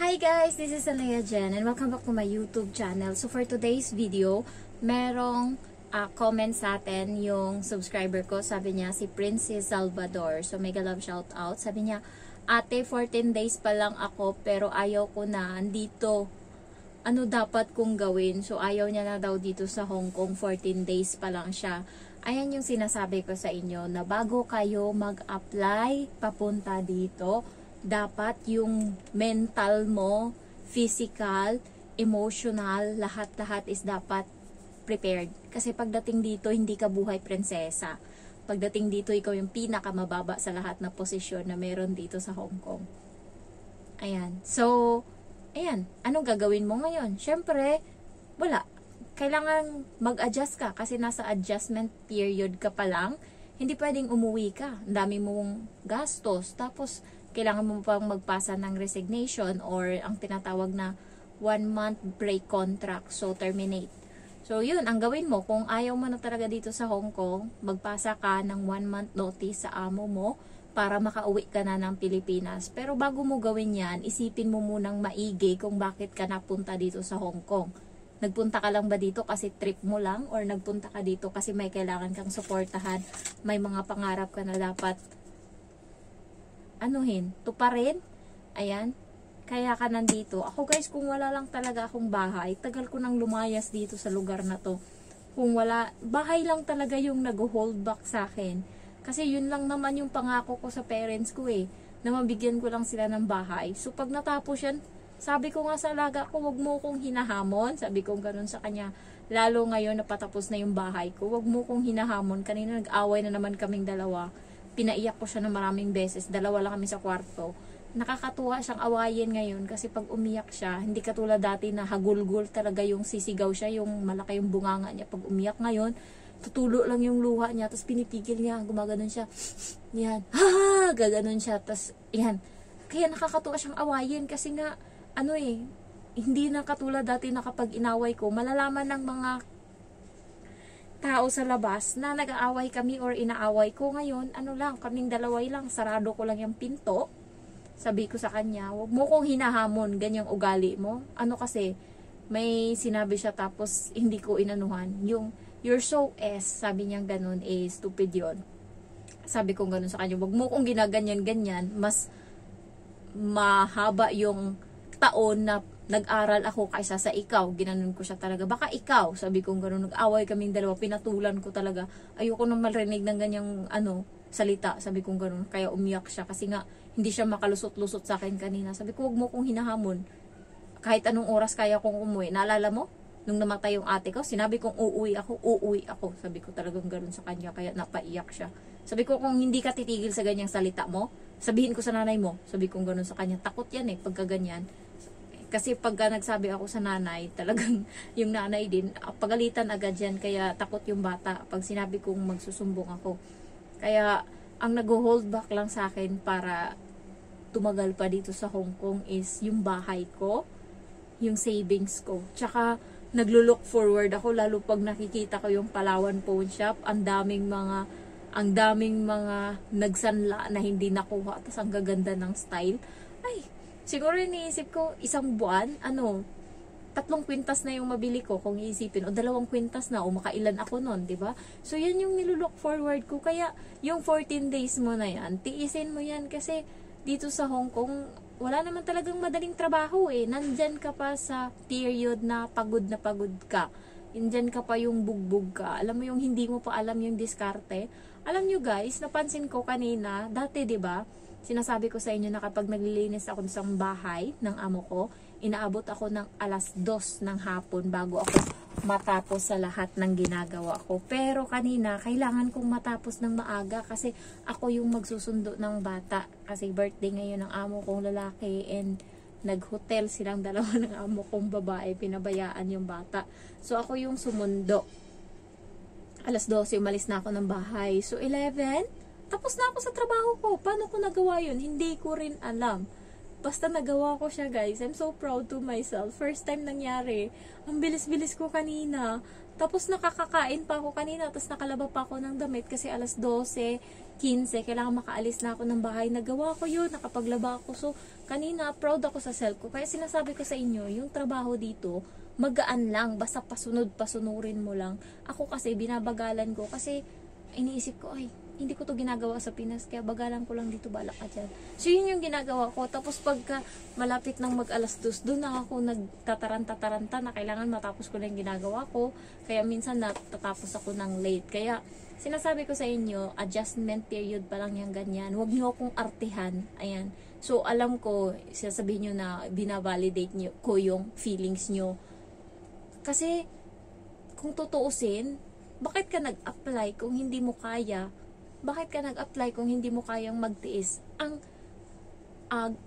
Hi guys, this is Alea Jen and welcome back to my YouTube channel. So for today's video, merong comment sa atin yung subscriber ko. Sabi niya si Princess Salvador. So mega love shout out. Sabi niya, ate 14 days pa lang ako pero ayaw ko na andito. Ano dapat kong gawin? So ayaw niya na daw dito sa Hong Kong, 14 days pa lang siya. Ayan yung sinasabi ko sa inyo na bago kayo mag-apply papunta dito, dapat yung mental mo, physical, emotional, lahat-lahat is dapat prepared. Kasi pagdating dito, hindi ka buhay prinsesa. Pagdating dito, ikaw yung pinakamababa sa lahat na posisyon na meron dito sa Hong Kong. Ayan. So, ayan. Anong gagawin mo ngayon? Siyempre, wala. Kailangan mag-adjust ka kasi nasa adjustment period ka pa lang. Hindi pwedeng umuwi ka. Ang dami mong gastos. Tapos, kailangan mo pang magpasa ng resignation or ang tinatawag na 1-month break contract. So, terminate. So, yun. Ang gawin mo, kung ayaw mo na talaga dito sa Hong Kong, magpasa ka ng 1-month notice sa amo mo para makauwi ka na ng Pilipinas. Pero bago mo gawin yan, isipin mo munang maigi kung bakit ka napunta dito sa Hong Kong. Nagpunta ka lang ba dito kasi trip mo lang? Or nagpunta ka dito kasi may kailangan kang suportahan? May mga pangarap ka na dapat tuparin. Ayan. Kaya ka nandito. Ako guys, kung wala lang talaga akong bahay, tagal ko nang lumayas dito sa lugar na to. Kung wala, bahay lang talaga yung nag-hold back sa akin. Kasi yun lang naman yung pangako ko sa parents ko na mabigyan ko lang sila ng bahay. So pag natapos yan, sabi ko nga sa alaga ko, wag mo kong hinahamon. Sabi ko ganun sa kanya. Lalo ngayon na patapos na yung bahay ko, wag mo kong hinahamon. Kanina nag-away na naman kaming dalawa. Pinaiyak ko siya ng maraming beses. Dalawa lang kami sa kwarto. Nakakatuwa siyang awayin ngayon kasi pag umiyak siya, hindi katulad dati na hagulgul talaga yung sisigaw siya, yung malaki yung bunganga niya. Pag umiyak ngayon, tutulo lang yung luha niya, tapos pinipigil niya, gumaganon siya. Yan. Ha! Gaganon siya. Tapos, yan. Kaya nakakatuwa siyang awayin kasi nga, hindi na katulad dati na kapag inaway ko, malalaman ng mga tao sa labas na nag-aaway kami or inaaway ko. Ngayon, kaming dalaway lang, sarado ko lang yung pinto. Sabi ko sa kanya, wag mo kong hinahamon, ganyang ugali mo. Kasi, may sinabi siya tapos hindi ko inanuhan. Yung, you're so sabi niya ganun, stupid yon. Sabi ko ganun sa kanya, wag mo kong ginaganyan-ganyan, mas mahaba yung taon na nag-aral ako kaysa sa ikaw. Ginanon ko siya talaga. Baka ikaw, sabi kong gano'n, nag-away kaming dalawa, pinatulan ko talaga. Ayoko nang marinig ng ganyang salita, sabi kong gano'n. Kaya umiyak siya kasi nga hindi siya makalusot-lusot sa akin kanina. Sabi ko, wag mo kong hinahamon. Kahit anong oras kaya kong umuwi. Naalala mo? Nung namatay yung ate ko, sinabi kong uuwi ako. Sabi ko talagang gano'n sa kanya, kaya napaiyak siya. Sabi ko, kung hindi ka titigil sa ganyang salita mo, sabihin ko sa nanay mo. Sabi kong gano'n sa kanya. Takot yan pagka ganyan. Kasi pagka nagsabi ako sa nanay, talagang yung nanay din, pagalitan agad yan, kaya takot yung bata pag sinabi kong magsusumbong ako. Kaya, ang nag-hold back lang sa akin para tumagal pa dito sa Hong Kong is yung bahay ko, yung savings ko. Tsaka, naglo-look forward ako, lalo pag nakikita ko yung Palawan Pawn Shop, ang daming mga nagsanla na hindi nakuha, tapos ang gaganda ng style. Siguro iniisip ko, isang buwan, 3 kwintas na yung mabili ko kung iisipin, o 2 kwintas na, o makailan ako nun, diba? So, yan yung nilulook forward ko. Kaya, yung 14 days mo na yan, tiisin mo yan kasi dito sa Hong Kong, wala naman talagang madaling trabaho Nandyan ka pa sa period na pagod ka. Nandyan ka pa yung bugbog ka. Alam mo yung hindi mo pa alam yung diskarte. Alam nyo guys, napansin ko kanina, dati diba, sinasabi ko sa inyo na kapag naglilinis ako sa bahay ng amo ko, inaabot ako ng 2:00 ng hapon bago ako matapos sa lahat ng ginagawa ko. Pero kanina, kailangan kong matapos ng maaga kasi ako yung magsusundo ng bata. Kasi birthday ngayon ng amo kong lalaki and nag-hotel silang dalawa ng amo kong babae, pinabayaan yung bata. So ako yung sumundo. 12:00, umalis na ako ng bahay. So 11, tapos na ako sa trabaho ko. Paano ko nagawa yun? Hindi ko rin alam. Basta nagawa ko siya guys. I'm so proud to myself. First time nangyari. Ang bilis-bilis ko kanina. Tapos nakakakain pa ako kanina. Tapos nakalaba pa ako ng damit kasi 12:15. Kailangan makaalis na ako ng bahay. Nagawa ko yun. Nakapaglaba ako. So, kanina proud ako sa self ko. Kaya sinasabi ko sa inyo, yung trabaho dito, magaan lang, basta pasunurin mo lang. Ako kasi, binabagalan ko kasi iniisip ko, ay, hindi ko to ginagawa sa Pinas, kaya bagalan ko lang dito, balak ka dyan. So, yun yung ginagawa ko. Tapos, pagka malapit ng mag-alas-2, doon na ako nagtataranta na kailangan matapos ko na yung ginagawa ko. Kaya, minsan natatapos ako ng late. Kaya, sinasabi ko sa inyo, adjustment period pa lang yung ganyan. Huwag nyo akong artihan. Ayan. So, alam ko, sasabihin nyo na binavalidate nyo ko yung feelings nyo. Kasi, kung tutuusin, bakit ka nag-apply kung hindi mo kaya? Bakit ka nag-apply kung hindi mo kayang magtiis? Ang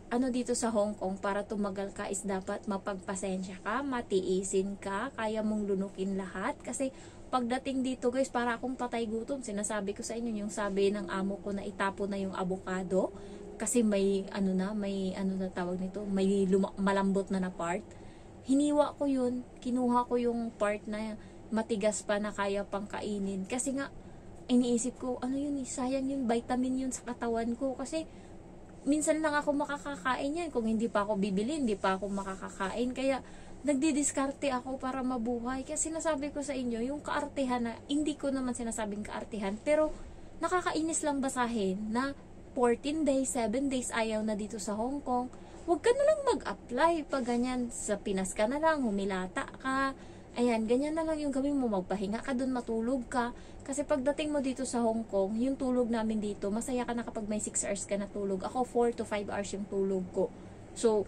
ano dito sa Hong Kong, para tumagal ka is dapat mapagpasensya ka, matiisin ka, kaya mong lunukin lahat. Kasi pagdating dito guys, para akong patay gutom. Sinasabi ko sa inyo, yung sabi ng amo ko na itapo na yung avocado. Kasi may na tawag nito, may malambot na part. Hiniwa ko yun, kinuha ko yung part na matigas pa na kaya pang kainin. Kasi nga, iniisip ko, ano yun, sayang yun, vitamin yun sa katawan ko. Kasi, minsan lang ako makakakain yan. Kung hindi pa ako bibili, hindi pa ako makakakain. Kaya, nagdidiskarte ako para mabuhay. Kaya sinasabi ko sa inyo, yung kaartehan na, hindi ko naman sinasabing kaartehan, pero, nakakainis lang basahin na 14 days, 7 days ayaw na dito sa Hong Kong. Huwag ka na lang mag-apply. Pag ganyan, sa Pinas ka na lang, humilata ka. Ayan, ganyan na lang yung gawin mo. Magpahinga ka dun, matulog ka. Kasi pagdating mo dito sa Hong Kong, yung tulog namin dito, masaya ka na kapag may 6 hours ka na tulog. Ako, 4 to 5 hours yung tulog ko. So,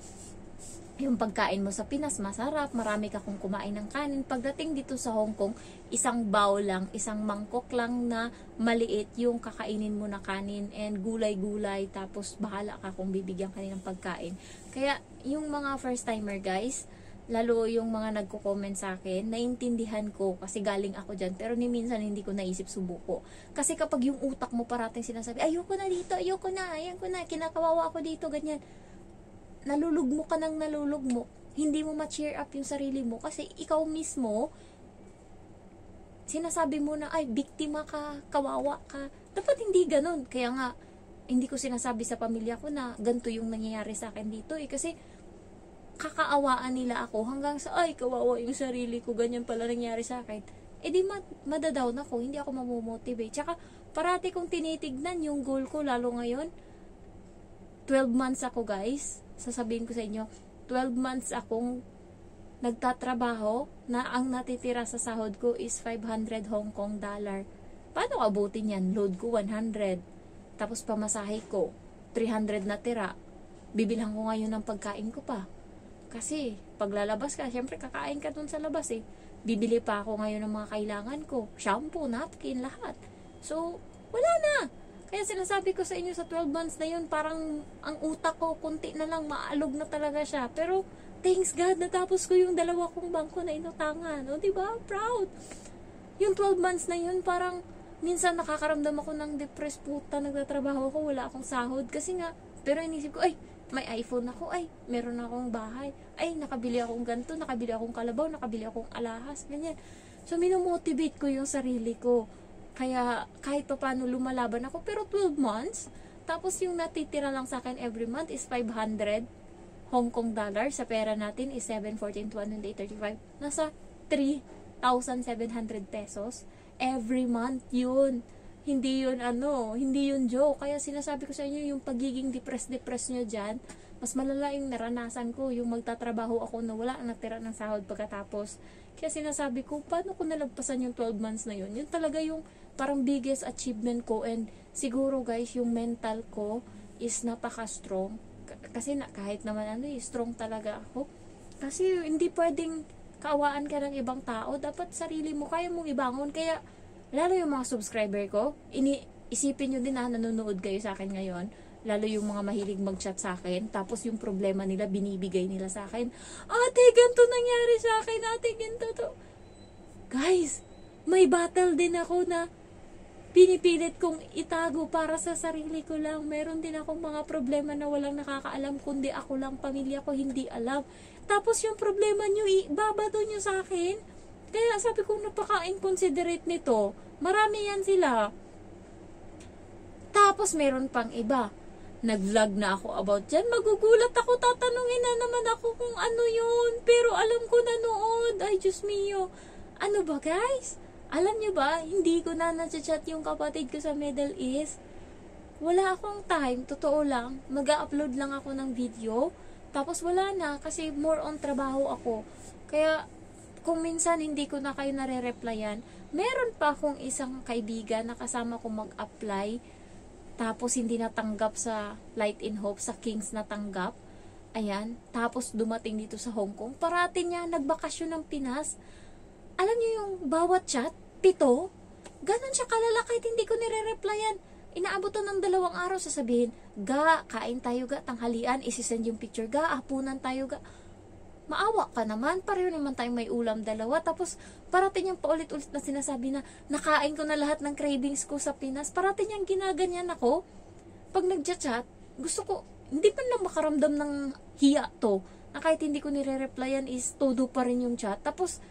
yung pagkain mo sa Pinas, masarap. Marami ka kung kumain ng kanin. Pagdating dito sa Hong Kong, isang bowl lang, isang mangkok lang na maliit yung kakainin mo na kanin and gulay-gulay. Tapos, bahala ka kung bibigyan ka ng pagkain. Kaya, yung mga first timer guys, lalo yung mga nagko-comment sa akin, naiintindihan ko kasi galing ako dyan. Pero ni minsan hindi ko naisip subuko. Kasi kapag yung utak mo parating sinasabi, ayoko na dito, ayoko na, ayan ko na, kinakawawa ako dito, ganyan. Nalulugmo ka ng nalulugmo. Hindi mo ma-cheer up yung sarili mo kasi ikaw mismo, sinasabi mo na, ay, biktima ka, kawawa ka. Dapat hindi ganun. Kaya nga, hindi ko sinasabi sa pamilya ko na ganito yung nangyayari sa akin dito kasi kakaawaan nila ako hanggang sa, ay, kawawa yung sarili ko, ganyan pala nangyari sa akin. Eh di madadown ako, hindi ako mamomotivate. Tsaka, parati kong tinitignan yung goal ko, lalo ngayon, 12 months ako guys, sasabihin ko sa inyo, 12 months akong nagtatrabaho na ang natitira sa sahod ko is 500 Hong Kong dollar. Paano abutin yan? Load ko 100. Tapos pamasahe ko, 300 na tira. Bibilhan ko ngayon ng pagkain ko pa. Kasi, pag lalabas ka, syempre kakain ka dun sa labas eh. Bibili pa ako ngayon ng mga kailangan ko. Shampoo, napkin, lahat. So, wala na. Kaya sinasabi ko sa inyo sa 12 months na yun, parang ang utak ko, kunti na lang, maalog na talaga siya. Pero, thanks God, natapos ko yung 2 kong bangko na inutangan. O, diba? Proud. Yung 12 months na yun, parang, minsan nakakaramdam ako ng depressed, puta, nagtatrabaho ako, wala akong sahod. Kasi nga, pero inisip ko, ay, may iPhone ako, ay, meron akong bahay, ay, nakabili akong ganito, nakabili akong kalabaw, nakabili akong alahas, ganyan. So, minomotivate ko yung sarili ko. Kaya, kahit pa paano lumalaban ako, pero 12 months, tapos yung natitira lang sa akin every month is 500 Hong Kong dollar, sa pera natin is 714,235, nasa 3,700 pesos, every month yun. Hindi yun hindi yun joke. Kaya sinasabi ko sa inyo, yung pagiging depressed nyo dyan, mas malala yung naranasan ko, yung magtatrabaho ako na wala ang natira ng sahod pagkatapos. Kaya sinasabi ko, paano ko nalagpasan yung 12 months na yun? Yun talaga yung parang biggest achievement ko, and siguro guys, yung mental ko is napaka-strong. Kasi kahit naman strong talaga ako. Kasi hindi pwedeng kaawaan ka ng ibang tao, dapat sarili mo, kaya mong ibangon. Kaya lalo yung mga subscriber ko, isipin nyo din na nanonood kayo sa akin ngayon, lalo yung mga mahilig mag-chat sa akin, tapos yung problema nila, binibigay nila sa akin, ate, ganito nangyari sa akin, ate, ganito to. Guys, may battle din ako na pinipilit kong itago para sa sarili ko lang. Meron din akong mga problema na walang nakakaalam, kundi ako lang, pamilya ko hindi alam. Tapos yung problema nyo, ibabato nyo sa akin. Kaya sabi ko, napaka-inconsiderate nito. Marami yan sila. Tapos meron pang iba. nag-vlog na ako about dyan. Magugulat ako, tatanungin na naman ako kung ano yun. Pero alam ko na noon. Ay, Diyos mio. Ano ba, guys? Alam nyo ba, hindi ko na na-chat yung kapatid ko sa Middle East. Wala akong time, totoo lang. Mag-upload lang ako ng video. Tapos wala na, kasi more on trabaho ako. Kaya, kung minsan hindi ko na kayo nare-replyan, meron pa akong isang kaibigan na kasama ko mag-apply. Tapos hindi natanggap sa Light in Hope, sa Kings natanggap. Ayan. Tapos dumating dito sa Hong Kong. Parati niya nagbakasyon ng Pinas. Alam niyo yung bawat chat, 7. Ganon siya kalala kahit hindi ko nire-replyan. Inaabot to ng 2 araw, sasabihin, ga, kain tayo ga, tanghalian, isisend yung picture, ga, hapunan tayo ga. Maawa ka naman, pareho naman tayong may ulam 2. Tapos, parating niyang paulit-ulit na sinasabi na, nakain ko na lahat ng cravings ko sa Pinas. Parating niyang ginaganyan ako. Pag nagchat-chat, gusto ko, hindi pa lang makaramdam ng hiya to. Na kahit hindi ko nire-replyan is todo pa rin yung chat. Tapos,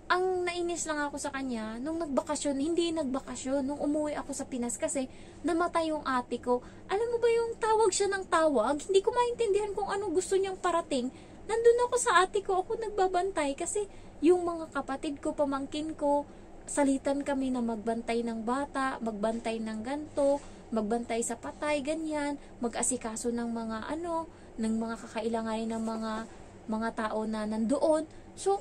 ang nainis lang ako sa kanya, nung nagbakasyon, hindi nagbakasyon, nung umuwi ako sa Pinas kasi namatay yung ate ko. Alam mo ba yung tawag siya ng tawag? Hindi ko maintindihan kung ano gusto niyang parating. Nandun ako sa ate ko, ako nagbabantay kasi yung mga kapatid ko, pamangkin ko, salitan kami na magbantay ng bata, magbantay ng ganto, magbantay sa patay, ganyan, mag-asikaso ng mga ng mga kakailanganin ng mga tao na nandoon. So,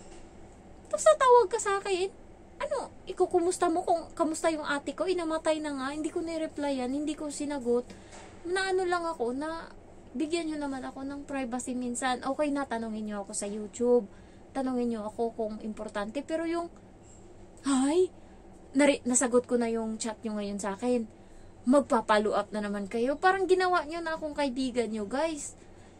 tapos natawag ka sa akin, ikukumusta mo kung kamusta yung ate ko, inamatay na nga, hindi ko ni-replyan, hindi ko sinagot, na lang ako, na bigyan nyo naman ako ng privacy minsan. Okay na, tanungin nyo ako sa YouTube. Tanungin nyo ako kung importante. Pero yung, nasagot ko na yung chat nyo ngayon sa akin. Magpa-follow up na naman kayo. Parang ginawa nyo na akong kaibigan nyo, guys.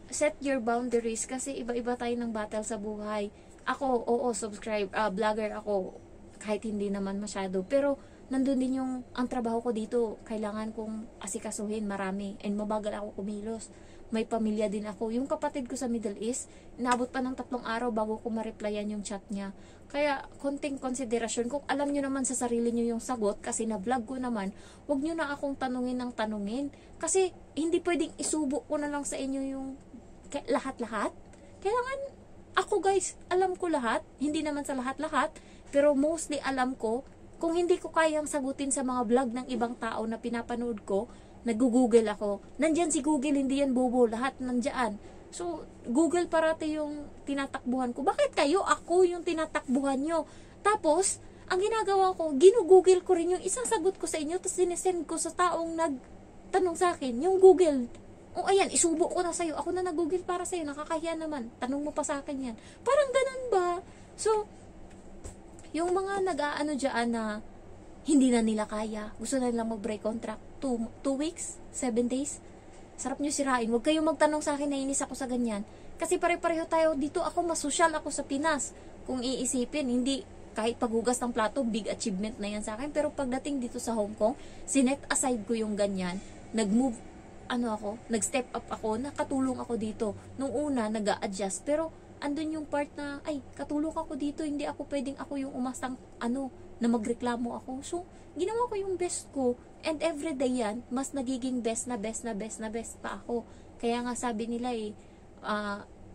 Set your boundaries kasi iba-iba tayo ng battle sa buhay. Ako, subscribe, vlogger ako. Kahit hindi naman masyado. Pero, nandun din ang trabaho ko dito. Kailangan kong asikasuhin marami. And mabagal ako kumilos. May pamilya din ako. Yung kapatid ko sa Middle East, inaabot pa ng 3 araw bago ko ma-replyan yung chat niya. Kaya, konting konsiderasyon. Kung alam nyo naman sa sarili nyo yung sagot, kasi na-vlog ko naman, wag nyo na akong tanungin ng tanungin. Kasi, hindi pwedeng isubo ko na lang sa inyo yung lahat-lahat. Kailangan, ako guys, alam ko lahat. Hindi naman sa lahat-lahat. Pero mostly alam ko, kung hindi ko kayang sagutin sa mga vlog ng ibang tao na pinapanood ko, nag-google ako. Nandyan si Google, hindi yan bobo. Lahat nandyan. So, Google parati yung tinatakbuhan ko. Bakit kayo? Ako yung tinatakbuhan nyo. Tapos, ang ginagawa ko, ginugoogle ko rin yung isang sagot ko sa inyo, tapos sinesend ko sa taong nagtanong sa akin, yung Google. O ayan, isubo ko na sa'yo. Ako na nag-google para sa'yo. Nakakahiya naman. Tanong mo pa sa akin yan. Parang ganun ba? So, yung mga nag-aano dyan na hindi na nila kaya, gusto na nilang mag-break contract, 2 weeks, 7 days, sarap nyo sirain. Huwag kayong magtanong sa akin, nainis ako sa ganyan. Kasi pare-pareho tayo dito, ako masosyal ako sa Pinas. Kung iisipin, hindi, kahit paghugas ng plato, big achievement na yan sa akin. Pero pagdating dito sa Hong Kong, sinet aside ko yung ganyan, nag-move, nag-step up ako, nakatulong ako dito. Nung una, nag-a-adjust, pero andun yung part na, katulong ako dito, hindi ako pwedeng ako yung umasang, na magreklamo ako. So, ginawa ko yung best ko. And everyday yan, mas nagiging best pa ako. Kaya nga sabi nila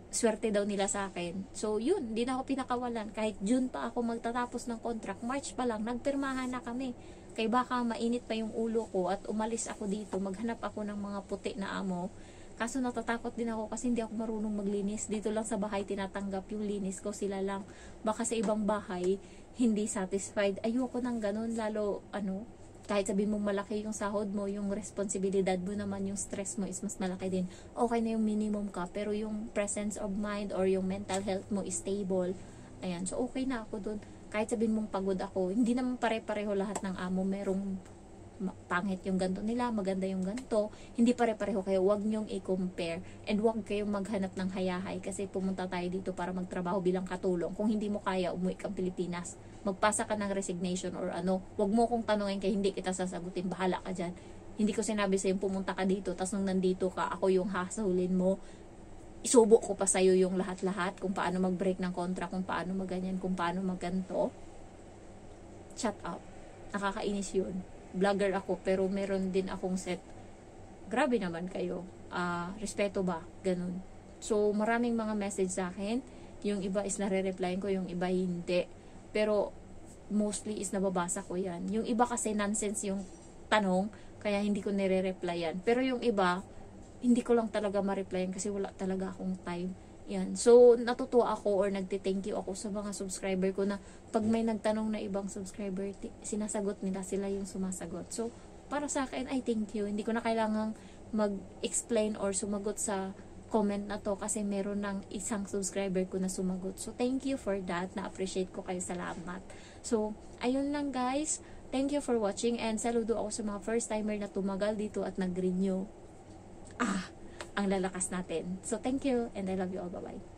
swerte daw nila sa akin. So, yun, hindi na ako pinakawalan. Kahit June pa ako magtatapos ng contract, March pa lang, nagpirmahan na kami. Kaya baka mainit pa yung ulo ko at umalis ako dito, maghanap ako ng mga puti na amo. Kaso natatakot din ako kasi hindi ako marunong maglinis. Dito lang sa bahay tinatanggap yung linis ko, sila lang. Baka sa ibang bahay, hindi satisfied. Ayoko ng ganun, lalo, kahit sabihin mong malaki yung sahod mo, yung responsibilidad mo naman, yung stress mo is mas malaki din. Okay na yung minimum ka, pero yung presence of mind or yung mental health mo is stable. Ayan, so okay na ako dun. Kahit sabihin mong pagod ako, hindi naman pare-pareho lahat ng amo. Merong pangit yung ganto nila, maganda yung ganto. Hindi pare-pareho kayo, wag nyong i-compare. And wag kayong maghanap ng hayahay kasi pumunta tayo dito para magtrabaho bilang katulong. Kung hindi mo kaya, umuwi kang Pilipinas. Magpasa ka ng resignation or wag mo kong tanungin kaya hindi kita sasagutin, bahala ka dyan. Hindi ko sinabi sa'yo pumunta ka dito, tas nung nandito ka, ako yung hasulin mo. Isubo ko pa sa'yo yung lahat-lahat, kung paano mag-break ng contract, kung paano maganyan, kung paano magganto. Shut up. Nakakainis yun. Vlogger ako, pero meron din akong set. Grabe naman kayo. respeto ba, ganun. So, maraming mga message sa akin. Yung iba is nare-replyan ko, yung iba hindi. Pero, mostly is nababasa ko yan. Yung iba kasi nonsense yung tanong, kaya hindi ko nire-replyan. Pero yung iba, hindi ko lang talaga ma-replyan kasi wala talaga akong time. Yan. So, natutuwa ako or nagte-thank you ako sa mga subscriber ko na pag may nagtanong na ibang subscriber, sinasagot nila, sila yung sumasagot. So, para sa akin, I thank you. Hindi ko na kailangang mag-explain or sumagot sa comment na to kasi meron ng isang subscriber ko na sumagot. So, thank you for that. Na-appreciate ko kayo. Salamat. So, ayun lang guys. Thank you for watching and saludo ako sa mga first timer na tumagal dito at nag-renew. Ang lalakas natin. So, thank you and I love you all. Bye-bye.